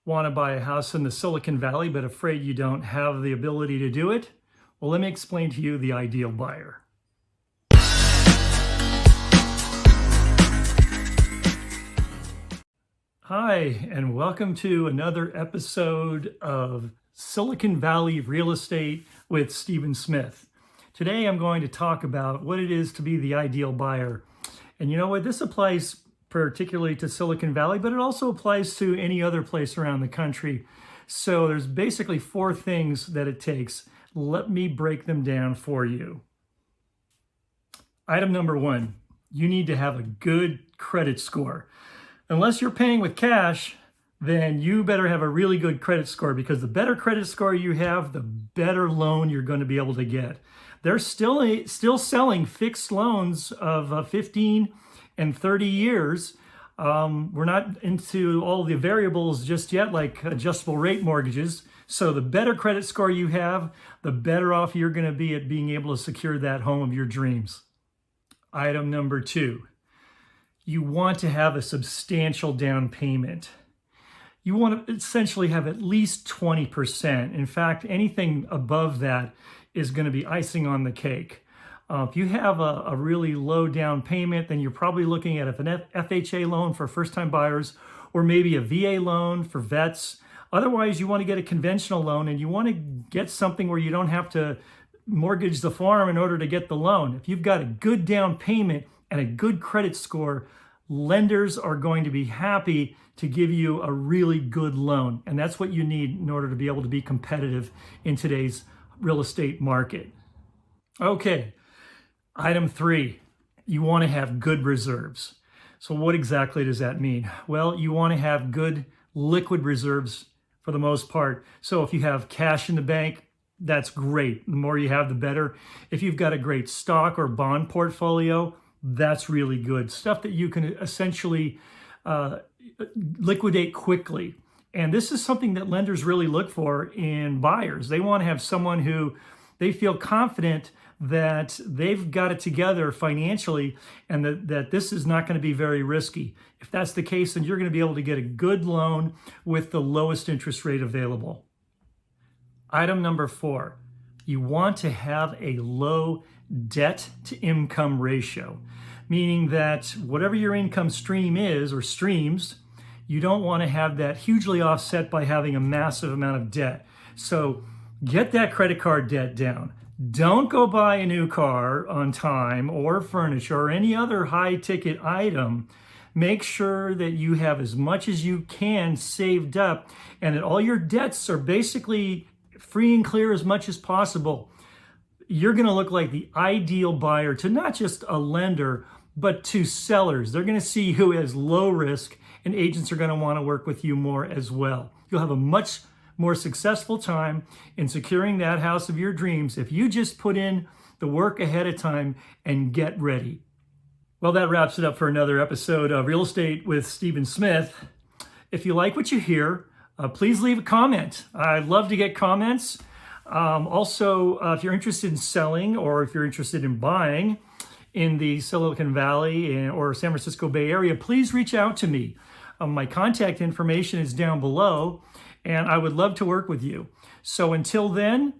Want to buy a house in the Silicon Valley, but afraid you don't have the ability to do it? Well, let me explain to you the ideal buyer. Hi, and welcome to another episode of Silicon Valley Real Estate with Stephen Smith. Today, I'm going to talk about what it is to be the ideal buyer. And you know what? This applies particularly to Silicon Valley, but it also applies to any other place around the country. So there's basically 4 things that it takes. Let me break them down for you. Item number 1, you need to have a good credit score. Unless you're paying with cash, then you better have a really good credit score, because the better credit score you have, the better loan you're going to be able to get. They're still selling fixed loans of 15 and 30 years. We're not into all the variables just yet, like adjustable rate mortgages. So the better credit score you have, the better off you're going to be at being able to secure that home of your dreams. Item number 2, you want to have a substantial down payment. You want to essentially have at least 20%. In fact, anything above that is going to be icing on the cake. If you have a really low down payment, then you're probably looking at an FHA loan for first-time buyers, or maybe a VA loan for vets. Otherwise, you want to get a conventional loan, and you want to get something where you don't have to mortgage the farm in order to get the loan. If you've got a good down payment and a good credit score, lenders are going to be happy to give you a really good loan. And that's what you need in order to be able to be competitive in today's real estate market. Okay. Item 3, you want to have good reserves. So what exactly does that mean? Well, you want to have good liquid reserves for the most part. So if you have cash in the bank, that's great. The more you have, the better. If you've got a great stock or bond portfolio, that's really good. Stuff that you can essentially liquidate quickly. And this is something that lenders really look for in buyers. They want to have someone who they feel confident that they've got it together financially, and that this is not going to be very risky. If that's the case, then you're going to be able to get a good loan with the lowest interest rate available. Item number 4, you want to have a low debt to income ratio, meaning that whatever your income stream is, or streams, you don't want to have that hugely offset by having a massive amount of debt. So get that credit card debt down. Don't go buy a new car on time, or furniture, or any other high ticket item. Make sure that you have as much as you can saved up, and that all your debts are basically free and clear as much as possible. You're going to look like the ideal buyer to not just a lender, but to sellers. They're going to see you as low risk, and agents are going to want to work with you more as well. You'll have a much more successful time in securing that house of your dreams if you just put in the work ahead of time and get ready. Well, that wraps it up for another episode of Real Estate with Stephen Smith. If you like what you hear, please leave a comment. I'd love to get comments. Also, if you're interested in selling, or if you're interested in buying in the Silicon Valley or San Francisco Bay Area, please reach out to me. My contact information is down below, and I would love to work with you. So until then,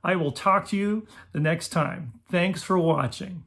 I will talk to you the next time. Thanks for watching.